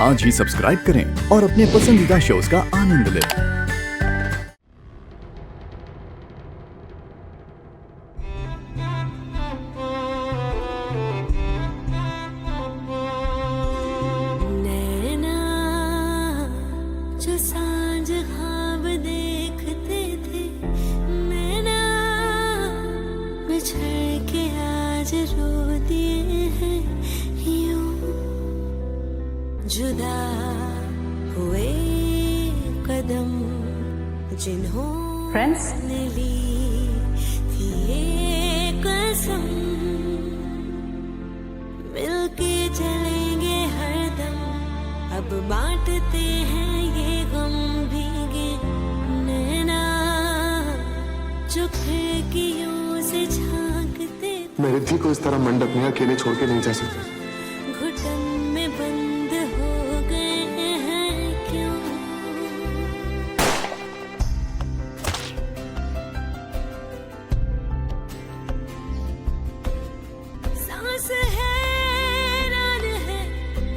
आज ही सब्सक्राइब करें और अपने पसंदीदा शोज का आनंद लें। नैना जो सांझ ख्वाब देखते थे, नैना बिछड़ के आज रो दिए हैं यूं, जुदा हुए कदम जिन्होंने ली थी ये कसम, मिलके चलेंगे हरदम, अब बांटते हैं ये गम भीगे नैना जो खिड़कियों से झांकते मैं रिद्धि को इस तरह मंडप में अकेले छोड़ के नहीं जा सकता। घुटन में बंद हो गए हैं क्यों? सांस हैरान है,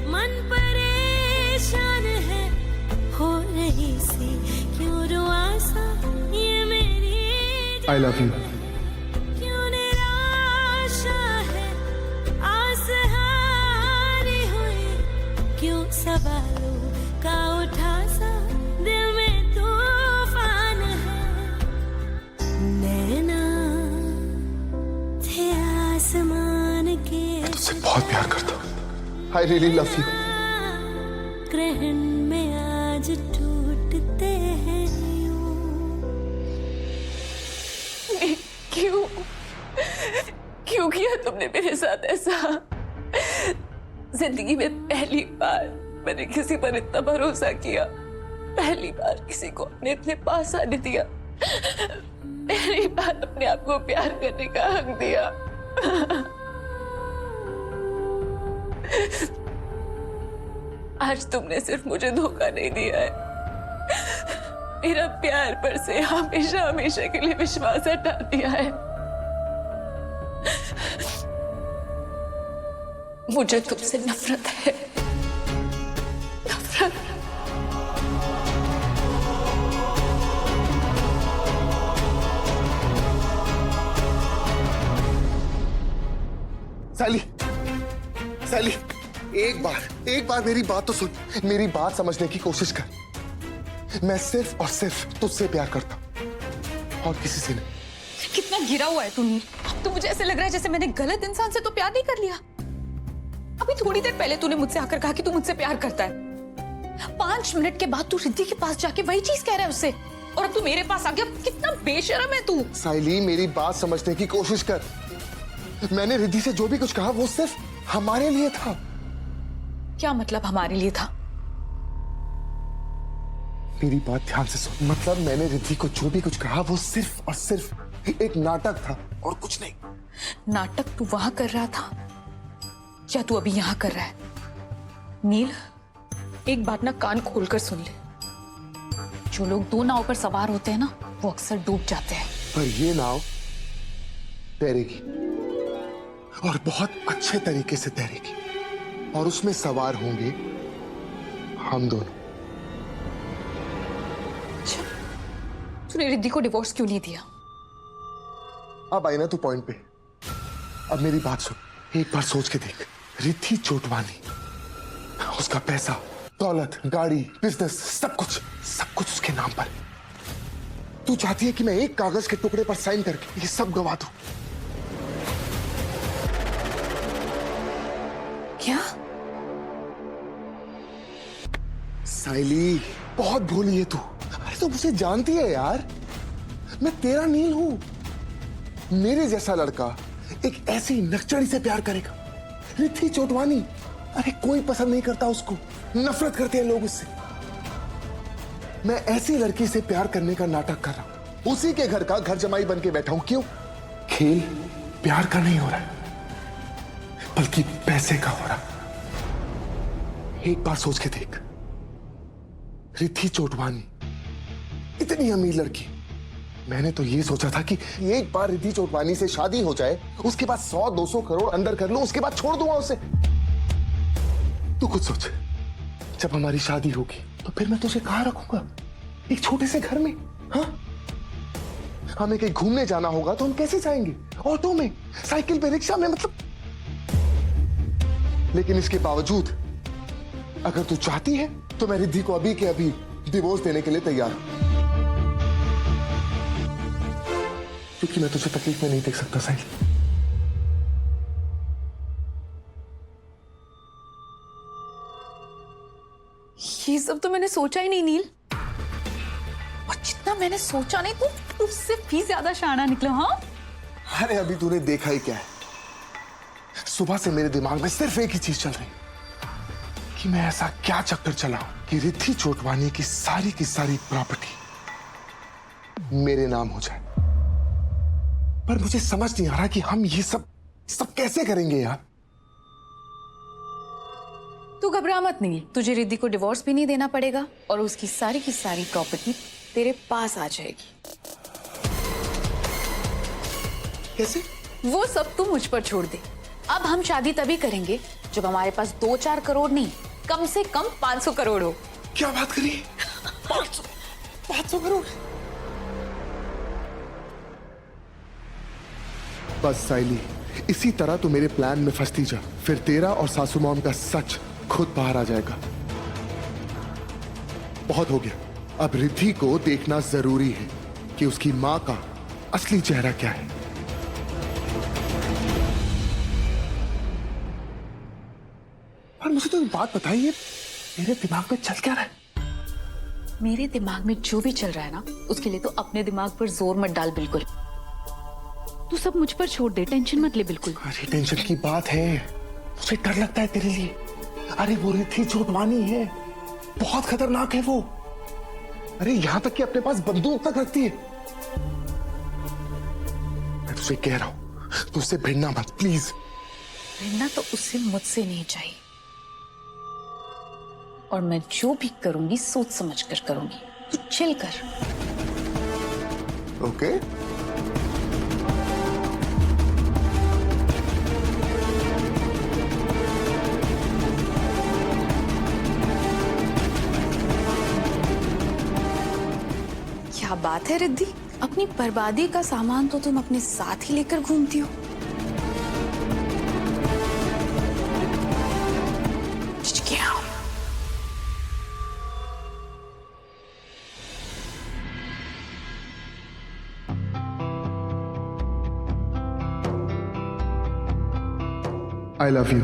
मन परेशान है, हो रही सी क्यों रुआसा ये मेरी आई लव यू। क्यों निराशा है, आस हारी हुई, क्यों सवालों का उठा सा दिल में तूफान है, नैना थे आसमान के मैं तुझसे बहुत प्यार करता हूँ। I really love you. ग्रहण में आज टूटते हैं यूं। क्यों क्यों किया तुमने मेरे साथ ऐसा? जिंदगी में पहली बार मैंने किसी पर इतना भरोसा किया, पहली बार किसी को अपने पास आने दिया, पहली बार अपने आप को प्यार करने का हक दिया। आज तुमने सिर्फ मुझे धोखा नहीं दिया है, मेरा प्यार पर से हमेशा हमेशा के लिए विश्वास हटा दिया है। मुझे तुमसे नफरत है, नफरत। सैली, सैली, एक बार मेरी बात तो सुन। मेरी बात समझने की कोशिश कर। मैं सिर्फ और सिर्फ तुझसे प्यार करता हूं और किसी से नहीं। कितना गिरा हुआ है तू। अब तो मुझे ऐसे लग रहा है जैसे मैंने गलत इंसान से तो प्यार नहीं कर लिया। अभी थोड़ी देर पहले तूने मुझसे आकर कहा कि तू मुझसे प्यार करता है, 5 मिनट के बाद तू रिद्धि के पास जाके वही चीज कह रहा है उससे, और अब तू मेरे पास आ गया। कितना बेशर्म है तू। साइली, मेरी बात समझने की कोशिश कर। मैंने रिद्धि से जो भी कुछ कहा वो सिर्फ हमारे लिए था। क्या मतलब हमारे लिए था? मेरी बात ध्यान से सुन। मतलब मैंने रिद्धि को जो भी कुछ कहा वो सिर्फ और सिर्फ एक नाटक था और कुछ नहीं। नाटक तू वहां कर रहा था या तू अभी यहां कर रहा है? नील, एक बात ना कान खोलकर सुन ले। जो लोग 2 नाव पर सवार होते हैं ना, वो अक्सर डूब जाते हैं। पर ये नाव तैरेगी और बहुत अच्छे तरीके से तैरेगी, और उसमें सवार होंगे हम दोनों। अच्छा, तूने रिद्धि को डिवोर्स क्यों नहीं दिया? अब आई ना तू पॉइंट पे। अब मेरी बात सुन, एक बार सोच के देख। रिद्धि चोटवानी, उसका पैसा, दौलत, गाड़ी, बिजनेस, सब कुछ उसके नाम पर है। तू चाहती है कि मैं एक कागज के टुकड़े पर साइन करके ये सब गवा दूं? क्या? साइली, बहुत भोली है तू। अरे तो मुझे जानती है यार, मैं तेरा नील हूं। मेरे जैसा लड़का एक ऐसी नकचड़ी से प्यार करेगा? रिद्धि चोटवानी, अरे कोई पसंद नहीं करता उसको, नफरत करते हैं लोग उससे। मैं ऐसी लड़की से प्यार करने का नाटक कर रहा हूं, उसी के घर का घर जमाई बन के बैठा हूं। क्यों? खेल प्यार का नहीं हो रहा है, बल्कि पैसे का हो रहा। एक बार सोच के देख, रिद्धि चोटवानी इतनी अमीर लड़की, मैंने तो ये सोचा था कि एक बार रिद्धि चोटवानी से शादी हो जाए, उसके बाद 100-200 करोड़ अंदर कर लूं, उसके बाद छोड़ दूंगा उसे। तू खुद सोच, जब हमारी शादी होगी तो फिर मैं तुझे कहाँ रखूंगा? एक छोटे से घर में? हाँ, हमें कहीं घूमने जाना होगा तो हम कैसे जाएंगे? ऑटो में, साइकिल पे, रिक्शा में, मतलब। लेकिन इसके बावजूद अगर तू चाहती है तो मैं रिद्धि को अभी के अभी डिवोर्स देने के लिए तैयार हूं, क्योंकि मैं तुझे तकलीफ में नहीं देख सकता साहिल। ये सब तो मैंने सोचा ही नहीं नील, और जितना मैंने सोचा नहीं तो उससे भी ज्यादा शाना निकला। हाँ, अरे अभी तूने देखा ही क्या है? सुबह से मेरे दिमाग में सिर्फ एक ही चीज चल रही कि मैं ऐसा क्या चक्कर चलाऊं कि रिद्धि चोटवानी की सारी प्रॉपर्टी मेरे नाम हो जाए। पर मुझे समझ नहीं आ रहा कि हम ये सब कैसे करेंगे यार। तू घबरा मत नील, तुझे रिद्धि को डिवोर्स भी नहीं देना पड़ेगा और उसकी सारी की सारी प्रॉपर्टी तेरे पास आ जाएगी। कैसे? वो सब तू मुझ पर छोड़ दे। अब हम शादी तभी करेंगे जब हमारे पास 2-4 करोड़ नहीं, कम से कम 500 करोड़ हो। क्या बात करी? 500 करोड़? बस साइली, इसी तरह तू मेरे प्लान में फंसती जा, फिर तेरा और सासू मॉम का सच खुद बाहर आ जाएगा। बहुत हो गया, अब रिद्धि को देखना जरूरी है कि उसकी मां का असली चेहरा क्या है। और मुझे तो एक बात बताइए, मेरे दिमाग में चल क्या रहा है? मेरे दिमाग में जो भी चल रहा है ना, उसके लिए तो अपने दिमाग पर जोर मत डाल बिल्कुल। तू सब मुझ पर छोड़ दे, टेंशन मत ले बिल्कुल। अरे टेंशन की बात है, मुझे डर लगता है तेरे लिए। अरे वो रिद्धि चोटवानी है, बहुत खतरनाक है वो। अरे यहां तक कि अपने पास बंदूक तक रखती है। मैं तुझे कह रहा हूं, तू उससे भिड़ना मत प्लीज। भिड़ना तो उससे मुझसे नहीं चाहिए, और मैं जो भी करूंगी सोच समझ कर करूंगी। तू चिल कर। ओके? क्या बात है रिद्धि, अपनी बर्बादी का सामान तो तुम अपने साथ ही लेकर घूमती हो। I love you.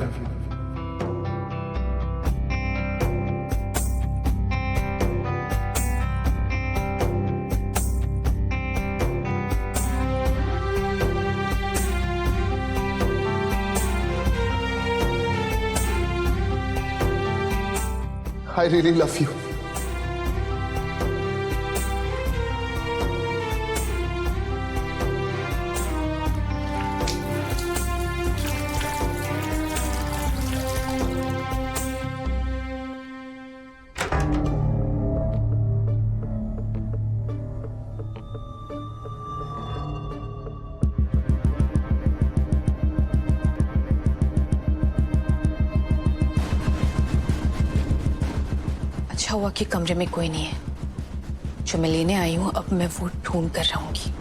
I really love you. अच्छा हुआ कि कमरे में कोई नहीं है। जो मैं लेने आई हूं, अब मैं वो ढूंढ कर रहूंगी।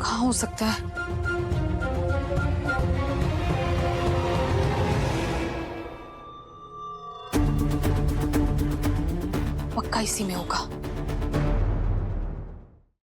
कहाँ हो सकता है? पक्का इसी में होगा।